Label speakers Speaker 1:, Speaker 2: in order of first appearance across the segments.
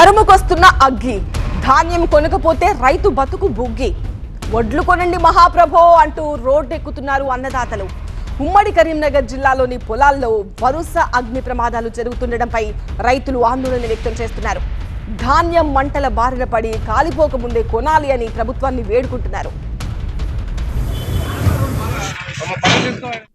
Speaker 1: తరుముకొస్తున్న అగ్గి, ధాన్యం కొనకపోతే రైతు బతుకు బుగ్గి. వడ్లు కొనండి మహాప్రభో అంటూ రోడ్డెక్కుతున్నారు అన్నదాతలు. ఉమ్మడి కరీంనగర్ జిల్లాలోని పొలాల్లో వరుస అగ్ని ప్రమాదాలు జరుగుతుండటంపై రైతులు ఆందోళన వ్యక్తం చేస్తున్నారు. ధాన్యం మంటల బారిన పడి కాలిపోకముందే కొనాలి అని ప్రభుత్వాన్ని వేడుకుంటున్నారు.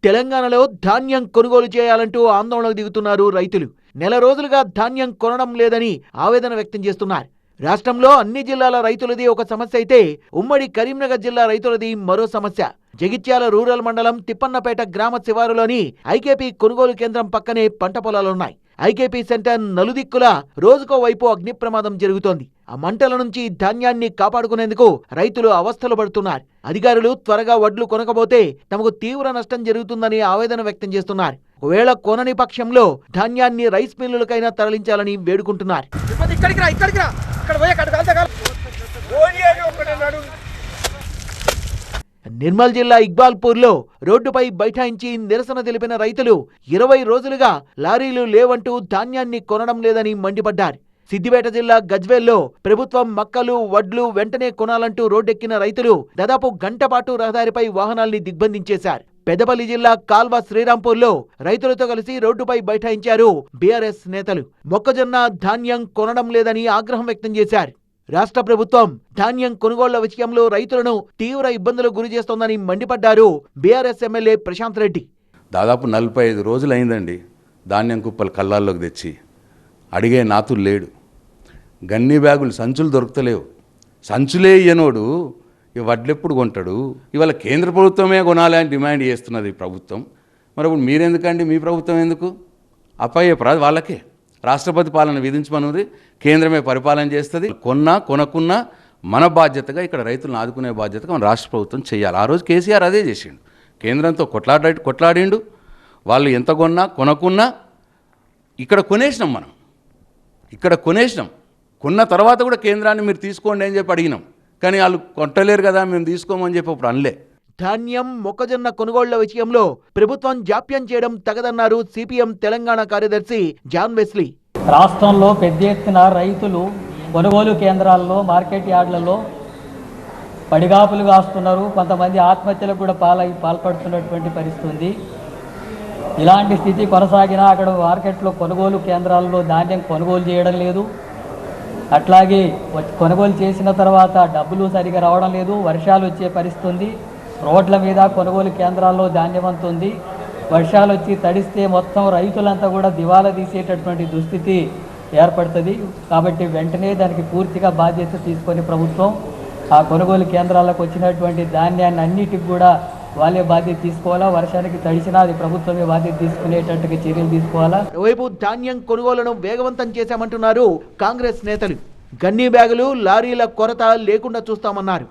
Speaker 2: తెలంగాణలో ధాన్యం కొనుగోలు చేయాలంటూ ఆందోళనకు దిగుతున్నారు రైతులు. నెల రోజులుగా ధాన్యం కొనడం లేదని ఆవేదన వ్యక్తం చేస్తున్నారు. రాష్ట్రంలో అన్ని జిల్లాల రైతులది ఒక సమస్య అయితే ఉమ్మడి కరీంనగర్ జిల్లా రైతులది మరో సమస్య. జగిత్యాల రూరల్ మండలం తిప్పన్నపేట గ్రామ శివారులోని ఐకేపీ కొనుగోలు కేంద్రం పక్కనే పంట పొలాలున్నాయి. ఐకేపీ సెంటర్ నలుదిక్కులా రోజుకో వైపు అగ్ని ప్రమాదం జరుగుతోంది. ఆ మంటల నుంచి ధాన్యాన్ని కాపాడుకునేందుకు రైతులు అవస్థలు పడుతున్నారు. అధికారులు త్వరగా వడ్లు కొనకపోతే తమకు తీవ్ర నష్టం జరుగుతుందని ఆవేదన వ్యక్తం చేస్తున్నారు. ఒకవేళ కొనని పక్షంలో ధాన్యాన్ని రైస్ మిల్లులకైనా తరలించాలని వేడుకుంటున్నారు. నిర్మల్ జిల్లా ఇక్బాల్పూర్లో రోడ్డుపై బైఠాయించి నిరసన తెలిపిన రైతులు 20 రోజులుగా లారీలు లేవంటూ ధాన్యాన్ని కొనడం లేదని మండిపడ్డారు. సిద్దిపేట జిల్లా గజ్వేల్లో ప్రభుత్వం మక్కలు వడ్లు వెంటనే కొనాలంటూ రోడ్డెక్కిన రైతులు దాదాపు గంట పాటు రహదారిపై వాహనాల్ని దిగ్బంధించేశారు. పెద్దపల్లి జిల్లా కాల్వ శ్రీరాంపూర్లో రైతులతో కలిసి రోడ్డుపై బైఠాయించారు బీఆర్ఎస్ నేతలు. మొక్కజొన్న ధాన్యం కొనడం లేదని ఆగ్రహం వ్యక్తం చేశారు. రాష్ట్ర ప్రభుత్వం ధాన్యం కొనుగోళ్ల విషయంలో రైతులను తీవ్ర ఇబ్బందులకు గురి చేస్తోందని మండిపడ్డారు బీఆర్ఎస్ ఎమ్మెల్యే ప్రశాంత్ రెడ్డి.
Speaker 3: దాదాపు 45 రోజులైందండి ధాన్యం కుప్పలు కళ్ళాల్లోకి తెచ్చి. అడిగే నాతులు లేడు. గన్ని బ్యాగులు సంచులు దొరుకుతలేవు. సంచులే ఇయ్యనోడు ఈ వడ్లెప్పుడు కొంటాడు? ఇవాళ కేంద్ర ప్రభుత్వమే కొనాలి అని డిమాండ్ చేస్తున్నది ప్రభుత్వం. మరి ఇప్పుడు మీరెందుకండి? మీ ప్రభుత్వం ఎందుకు? అప్పయ్యే వాళ్ళకే రాష్ట్రపతి పాలన విధించమనుంది. కేంద్రమే పరిపాలన చేస్తుంది. కొనకున్నా మన బాధ్యతగా ఇక్కడ రైతులను ఆదుకునే బాధ్యతగా మన రాష్ట్ర ప్రభుత్వం చేయాలి. ఆ రోజు కేసీఆర్ అదే చేసిండు. కేంద్రంతో కొట్లాడిండు. వాళ్ళు ఎంత కొనకున్నా ఇక్కడ కొనేసినాం. మనం ఇక్కడ కొనేసినాం. కొన్న తర్వాత కూడా కేంద్రాన్ని మీరు తీసుకోండి అని చెప్పి అడిగినాం. కానీ వాళ్ళు కొట్టలేరు కదా, మేము తీసుకోమని చెప్పి అప్పుడు అనలే.
Speaker 2: ధాన్యం మొక్కజొన్న కొనుగోళ్ల విషయంలో ప్రభుత్వం జాప్యం చేయడం తగదన్నారు సిపిఎం తెలంగాణ కార్యదర్శి జాన్ వెస్లీ.
Speaker 4: రాష్ట్రంలో పెద్ద ఎత్తున రైతులు కొనుగోలు కేంద్రాల్లో మార్కెట్ యార్డులలో పడిగాపులు కాస్తున్నారు. కొంతమంది ఆత్మహత్యలకు కూడా పాల్పడుతున్నటువంటి పరిస్థితి ఉంది. ఇలాంటి స్థితి కొనసాగినా అక్కడ మార్కెట్లో కొనుగోలు కేంద్రాల్లో ధాన్యం కొనుగోలు చేయడం లేదు. అట్లాగే కొనుగోలు చేసిన తర్వాత డబ్బులు సరిగా రావడం లేదు. వర్షాలు వచ్చే పరిస్థితి ఉంది. రోడ్ల మీద కొనుగోలు కేంద్రాల్లో ధాన్యం అంతుంది. వర్షాలు వచ్చి తడిస్తే మొత్తం రైతులంతా కూడా దివాలా తీసేటటువంటి దుస్థితి ఏర్పడుతుంది. కాబట్టి వెంటనే దానికి పూర్తిగా బాధ్యత తీసుకొని ప్రభుత్వం ఆ కొనుగోలు కేంద్రాలకు వచ్చినటువంటి ధాన్యాన్ని అన్నిటికి కూడా వాళ్ళే బాధ్యత తీసుకోవాలా. వర్షానికి తడిసినా అది ప్రభుత్వమే బాధ్యత తీసుకునేటట్టుగా చర్యలు తీసుకోవాలా.
Speaker 2: వైపు ధాన్యం కొనుగోలును వేగవంతం చేశామంటున్నారు కాంగ్రెస్ నేతలు. గన్నీ బ్యాగులు లారీల కొరత లేకుండా చూస్తామన్నారు.